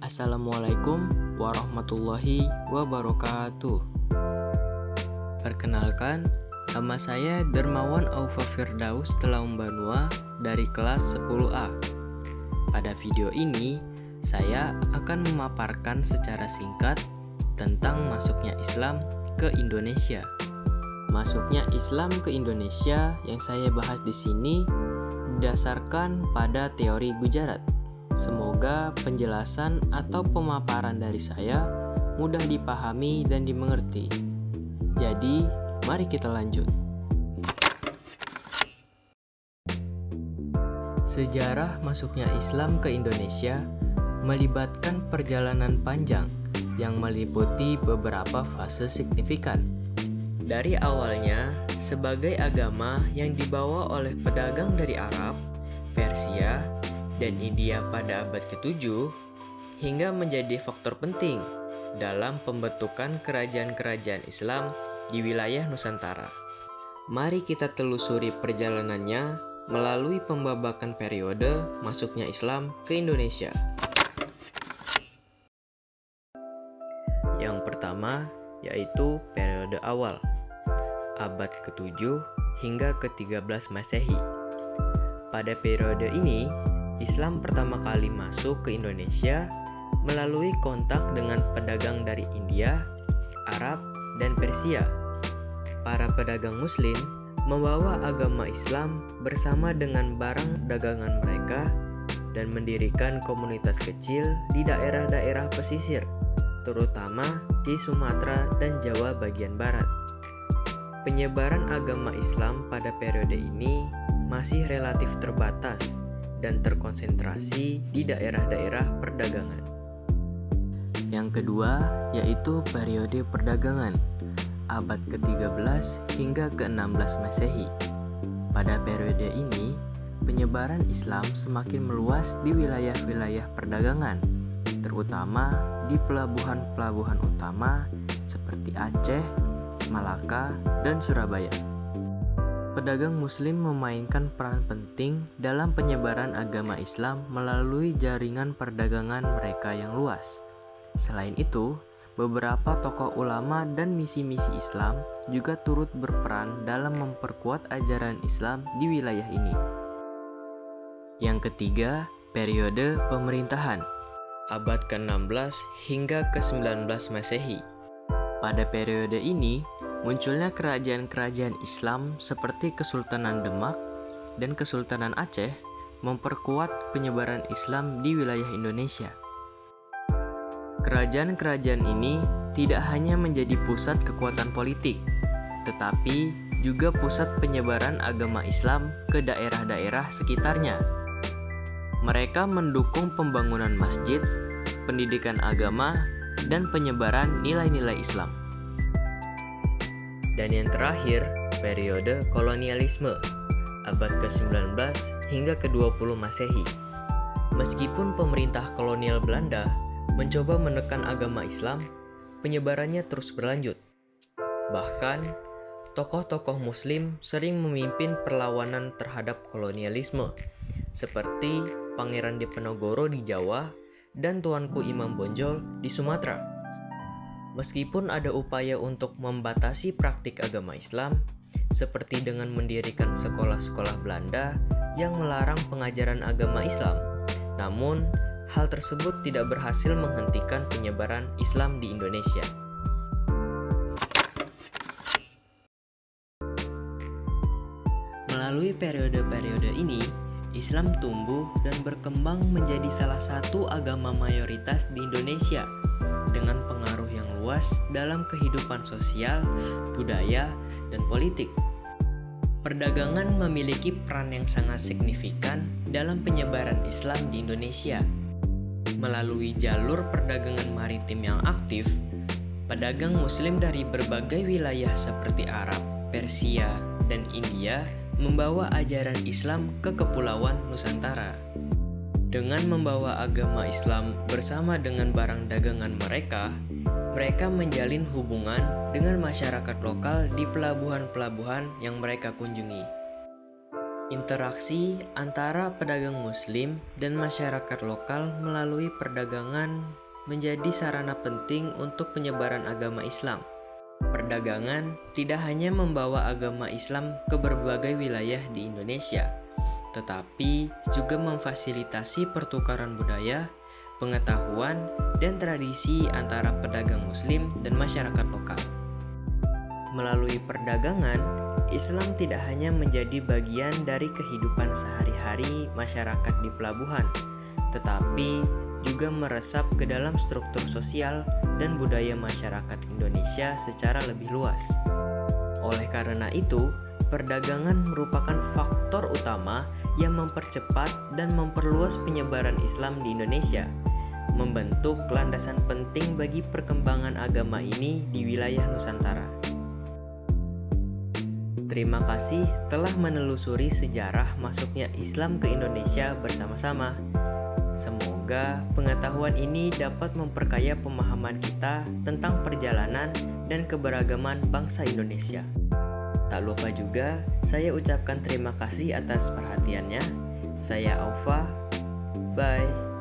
Assalamualaikum warahmatullahi wabarakatuh. Perkenalkan, nama saya Dermawan Aufa Firdaus Telaumbanua dari kelas 10A. Pada video ini, saya akan memaparkan secara singkat tentang masuknya Islam ke Indonesia. Masuknya Islam ke Indonesia yang saya bahas di sini didasarkan pada teori Gujarat. Semoga penjelasan atau pemaparan dari saya mudah dipahami dan dimengerti. Jadi, mari kita lanjut. Sejarah masuknya Islam ke Indonesia melibatkan perjalanan panjang yang meliputi beberapa fase signifikan. Dari awalnya, sebagai agama yang dibawa oleh pedagang dari Arab, Persia, dan India pada abad ke-7, hingga menjadi faktor penting dalam pembentukan kerajaan-kerajaan Islam di wilayah Nusantara. Mari kita telusuri perjalanannya melalui pembabakan periode masuknya Islam ke Indonesia. Yang pertama yaitu periode awal, abad ke-7 hingga ke-13 Masehi. Pada periode ini, Islam pertama kali masuk ke Indonesia melalui kontak dengan pedagang dari India, Arab, dan Persia. Para pedagang Muslim membawa agama Islam bersama dengan barang dagangan mereka dan mendirikan komunitas kecil di daerah-daerah pesisir, terutama di Sumatera dan Jawa bagian barat. Penyebaran agama Islam pada periode ini masih relatif terbatas dan terkonsentrasi di daerah-daerah perdagangan. Yang kedua yaitu periode perdagangan, abad ke-13 hingga ke-16 Masehi. Pada periode ini, penyebaran Islam semakin meluas di wilayah-wilayah perdagangan, terutama di pelabuhan-pelabuhan utama seperti Aceh, Malaka, dan Surabaya. Pedagang Muslim memainkan peran penting dalam penyebaran agama Islam melalui jaringan perdagangan mereka yang luas. Selain itu, beberapa tokoh ulama dan misi-misi Islam juga turut berperan dalam memperkuat ajaran Islam di wilayah ini. Yang ketiga, periode pemerintahan, abad ke-16 hingga ke-19 Masehi. Pada periode ini, munculnya kerajaan-kerajaan Islam seperti Kesultanan Demak dan Kesultanan Aceh memperkuat penyebaran Islam di wilayah Indonesia. Kerajaan-kerajaan ini tidak hanya menjadi pusat kekuatan politik, tetapi juga pusat penyebaran agama Islam ke daerah-daerah sekitarnya. Mereka mendukung pembangunan masjid, pendidikan agama, dan penyebaran nilai-nilai Islam. Dan yang terakhir, periode kolonialisme, abad ke-19 hingga ke-20 Masehi. Meskipun pemerintah kolonial Belanda mencoba menekan agama Islam, penyebarannya terus berlanjut. Bahkan, tokoh-tokoh Muslim sering memimpin perlawanan terhadap kolonialisme, seperti Pangeran Diponegoro di Jawa dan Tuanku Imam Bonjol di Sumatera. Meskipun ada upaya untuk membatasi praktik agama Islam, seperti dengan mendirikan sekolah-sekolah Belanda yang melarang pengajaran agama Islam, namun hal tersebut tidak berhasil menghentikan penyebaran Islam di Indonesia. Melalui periode-periode ini, Islam tumbuh dan berkembang menjadi salah satu agama mayoritas di Indonesia dengan pengaruh yang luas dalam kehidupan sosial, budaya, dan politik. Perdagangan memiliki peran yang sangat signifikan dalam penyebaran Islam di Indonesia. Melalui jalur perdagangan maritim yang aktif, pedagang Muslim dari berbagai wilayah seperti Arab, Persia, dan India membawa ajaran Islam ke kepulauan Nusantara. Dengan membawa agama Islam bersama dengan barang dagangan mereka menjalin hubungan dengan masyarakat lokal di pelabuhan-pelabuhan yang mereka kunjungi. Interaksi antara pedagang muslim dan masyarakat lokal melalui perdagangan menjadi sarana penting untuk penyebaran agama Islam. Perdagangan tidak hanya membawa agama Islam ke berbagai wilayah di Indonesia, tetapi juga memfasilitasi pertukaran budaya, pengetahuan, dan tradisi antara pedagang muslim dan masyarakat lokal. Melalui perdagangan, Islam tidak hanya menjadi bagian dari kehidupan sehari-hari masyarakat di pelabuhan, tetapi juga meresap ke dalam struktur sosial dan budaya masyarakat Indonesia secara lebih luas. Oleh karena itu, perdagangan merupakan faktor utama yang mempercepat dan memperluas penyebaran Islam di Indonesia, membentuk landasan penting bagi perkembangan agama ini di wilayah Nusantara. Terima kasih telah menelusuri sejarah masuknya Islam ke Indonesia bersama-sama. Semoga pengetahuan ini dapat memperkaya pemahaman kita tentang perjalanan dan keberagaman bangsa Indonesia. Tak lupa juga, saya ucapkan terima kasih atas perhatiannya. Saya Aufa. Bye.